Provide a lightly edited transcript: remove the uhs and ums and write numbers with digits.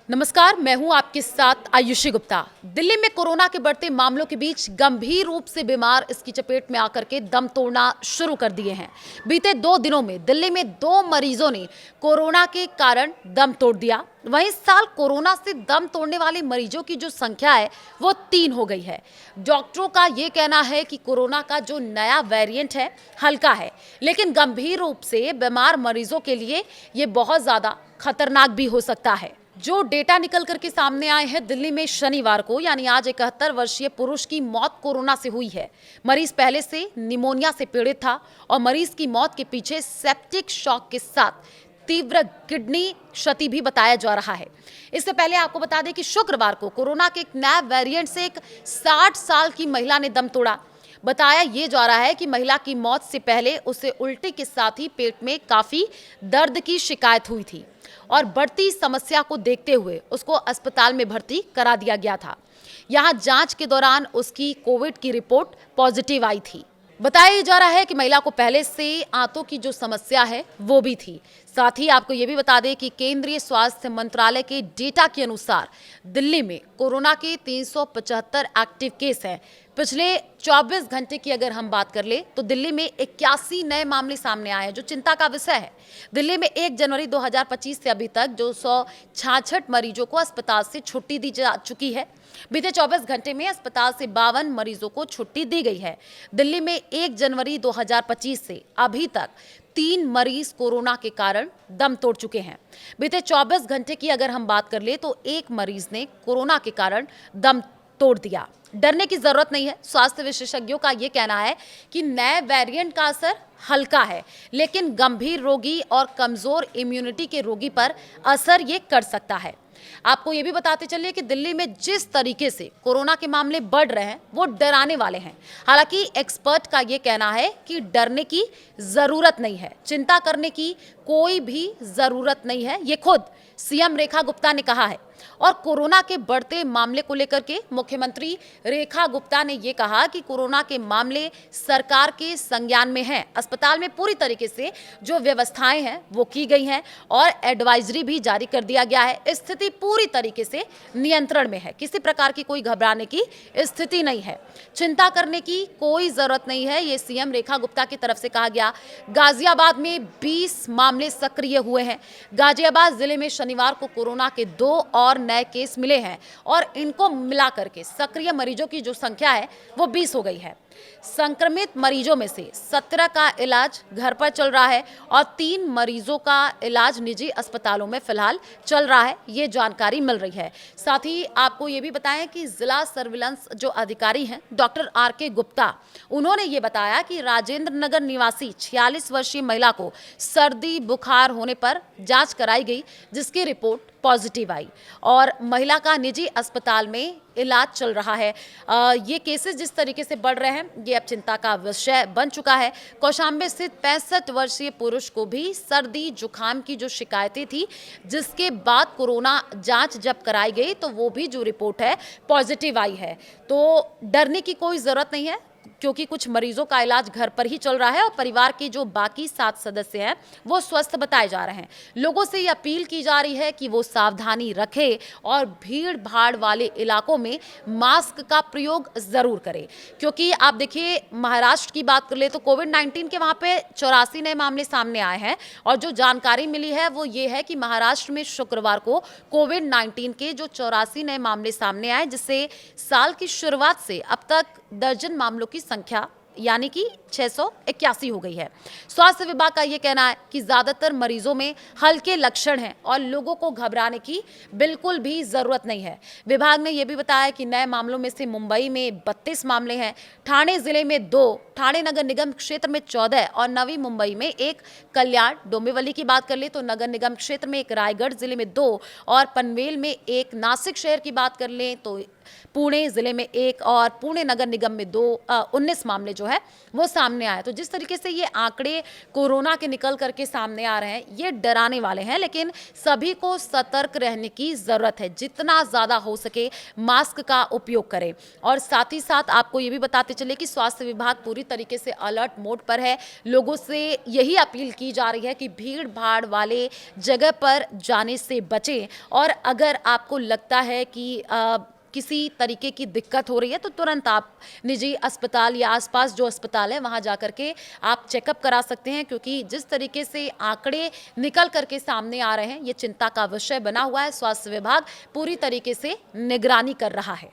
नमस्कार, मैं हूं आपके साथ आयुषी गुप्ता। दिल्ली में कोरोना के बढ़ते मामलों के बीच गंभीर रूप से बीमार इसकी चपेट में आकर के दम तोड़ना शुरू कर दिए हैं। बीते 2 दिनों में दिल्ली में 2 मरीजों ने कोरोना के कारण दम तोड़ दिया। वहीं इस साल कोरोना से दम तोड़ने वाले मरीजों की जो संख्या है वो 3 हो गई है। डॉक्टरों का ये कहना है कि कोरोना का जो नया वेरिएंट है हल्का है, लेकिन गंभीर रूप से बीमार मरीजों के लिए ये बहुत ज्यादा खतरनाक भी हो सकता है। जो डेटा निकल करके सामने आए हैं, दिल्ली में शनिवार को यानी आज 71 वर्षीय पुरुष की मौत कोरोना से हुई है। मरीज पहले से निमोनिया से पीड़ित था और मरीज की मौत के पीछे सेप्टिक शॉक के साथ तीव्र किडनी क्षति भी बताया जा रहा है। इससे पहले आपको बता दें कि शुक्रवार को कोरोना के एक नए वेरिएंट से एक 60 साल की महिला ने दम तोड़ा। बताया ये जा रहा है कि महिला की मौत से पहले उसे उल्टी के साथ ही पेट में काफी दर्द की शिकायत हुई थी और बढ़ती समस्या को देखते हुए उसको अस्पताल में भर्ती करा दिया गया था। यहां जांच के दौरान उसकी कोविड की रिपोर्ट पॉजिटिव आई थी। बताया जा रहा है कि महिला को पहले से आंतों की जो समस्या है वो भी थी। साथ ही आपको ये भी बता दें कि केंद्रीय स्वास्थ्य मंत्रालय के डेटा के अनुसार दिल्ली में कोरोना के 375 एक्टिव केस हैं। पिछले 24 घंटे की अगर हम बात कर ले तो दिल्ली में 81 नए मामले सामने आए हैं, जो चिंता का विषय है। दिल्ली में 1 जनवरी 2025 से अभी तक 266 मरीजों को अस्पताल से छुट्टी दी जा चुकी है। बीते 24 घंटे में अस्पताल से 52 मरीजों को छुट्टी दी गई है। दिल्ली में 1 जनवरी 2025 से अभी तक 3 मरीज कोरोना के कारण दम तोड़ चुके हैं। बीते 24 घंटे की अगर हम बात कर ले तो एक मरीज ने कोरोना के कारण दम तोड़ दिया। डरने की जरूरत नहीं है। स्वास्थ्य विशेषज्ञों का यह कहना है कि नए वेरिएंट का असर हल्का है, लेकिन गंभीर रोगी और कमजोर इम्यूनिटी के रोगी पर असर ये कर सकता है। आपको ये भी बताते चलिए कि दिल्ली में जिस तरीके से कोरोना के मामले बढ़ रहे हैं वो डराने वाले हैं। हालांकि एक्सपर्ट का ये कहना है कि डरने की जरूरत नहीं है, चिंता करने की कोई भी जरूरत नहीं है, ये खुद सीएम रेखा गुप्ता ने कहा है। और कोरोना के बढ़ते मामले को लेकर के मुख्यमंत्री रेखा गुप्ता ने यह कहा कि कोरोना के मामले सरकार के संज्ञान में हैं। अस्पताल में पूरी तरीके से जो व्यवस्थाएं हैं वो की गई हैं और एडवाइजरी भी जारी कर दिया गया है। स्थिति पूरी तरीके से नियंत्रण में है, किसी प्रकार की कोई घबराने की स्थिति नहीं है, चिंता करने की कोई जरूरत नहीं है, ये सीएम रेखा गुप्ता की तरफ से कहा गया। गाजियाबाद में 20 मामले सक्रिय हुए हैं। गाजियाबाद जिले में शनिवार को कोरोना के 2 और नए केस मिले हैं और इनको मिलाकर के सक्रिय मरीजों की जो संख्या है वो 20 हो गई है। संक्रमित मरीजों में से 17 का इलाज घर पर चल रहा है और 3 मरीजों का इलाज निजी अस्पतालों में फिलहाल चल रहा है, ये जानकारी मिल रही है। साथ ही आपको ये भी बताएं कि जिला सर्विलांस जो अधिकारी हैं डॉक्टर RK गुप्ता, उन्होंने ये बताया कि राजेंद्र नगर निवासी 46 वर्षीय महिला को सर्दी बुखार होने पर जांच कराई गई, जिसकी रिपोर्ट पॉजिटिव आई और महिला का निजी अस्पताल में इलाज चल रहा है। ये केसेस जिस तरीके से बढ़ रहे हैं ये अब चिंता का विषय बन चुका है। कौशाम्बी स्थित 65 वर्षीय पुरुष को भी सर्दी जुकाम की जो शिकायतें थी, जिसके बाद कोरोना जांच जब कराई गई तो वो भी जो रिपोर्ट है पॉजिटिव आई है। तो डरने की कोई जरूरत नहीं है, क्योंकि कुछ मरीजों का इलाज घर पर ही चल रहा है और परिवार के जो बाकी 7 सदस्य हैं वो स्वस्थ बताए जा रहे हैं। लोगों से ये अपील की जा रही है कि वो सावधानी रखें और भीड़ भाड़ वाले इलाकों में मास्क का प्रयोग जरूर करें। क्योंकि आप देखिए, महाराष्ट्र की बात कर ले तो कोविड-19 के वहाँ पे 84 नए मामले सामने आए हैं और जो जानकारी मिली है वो ये है कि महाराष्ट्र में शुक्रवार को कोविड-19 के जो 84 नए मामले सामने आए, जिससे साल की शुरुआत से अब तक दर्जन मामलों की संख्या यानी कि 681 हो गई है। स्वास्थ्य विभाग का यह कहना है कि ज्यादातर मरीजों में हल्के लक्षण हैं और लोगों को घबराने की बिल्कुल भी जरूरत नहीं है। विभाग ने यह भी बताया कि नए मामलों में से मुंबई में 32 मामले हैं, ठाणे जिले में 2, ठाणे नगर निगम क्षेत्र में 14 और नवी मुंबई में 1, कल्याण डोंबिवली की बात कर ले तो नगर निगम क्षेत्र में 1, रायगढ़ जिले में 2 और पनवेल में 1, नासिक शहर की बात कर लें तो पुणे जिले में 1 और पुणे नगर निगम में 19 मामले जो जो है वो सामने आया। तो जिस तरीके से ये आंकड़े कोरोना के निकल करके सामने आ रहे हैं, ये डराने वाले हैं, लेकिन सभी को सतर्क रहने की ज़रूरत है। जितना ज़्यादा हो सके मास्क का उपयोग करें और साथ ही साथ आपको ये भी बताते चले कि स्वास्थ्य विभाग पूरी तरीके से अलर्ट मोड पर है। लोगों से यही अपील की जा रही है कि भीड़-भाड़ वाले जगह पर जाने से बचें और अगर आपको लगता है कि किसी तरीके की दिक्कत हो रही है तो तुरंत आप निजी अस्पताल या आसपास जो अस्पताल है वहां जाकर के आप चेकअप करा सकते हैं, क्योंकि जिस तरीके से आंकड़े निकल करके सामने आ रहे हैं ये चिंता का विषय बना हुआ है। स्वास्थ्य विभाग पूरी तरीके से निगरानी कर रहा है।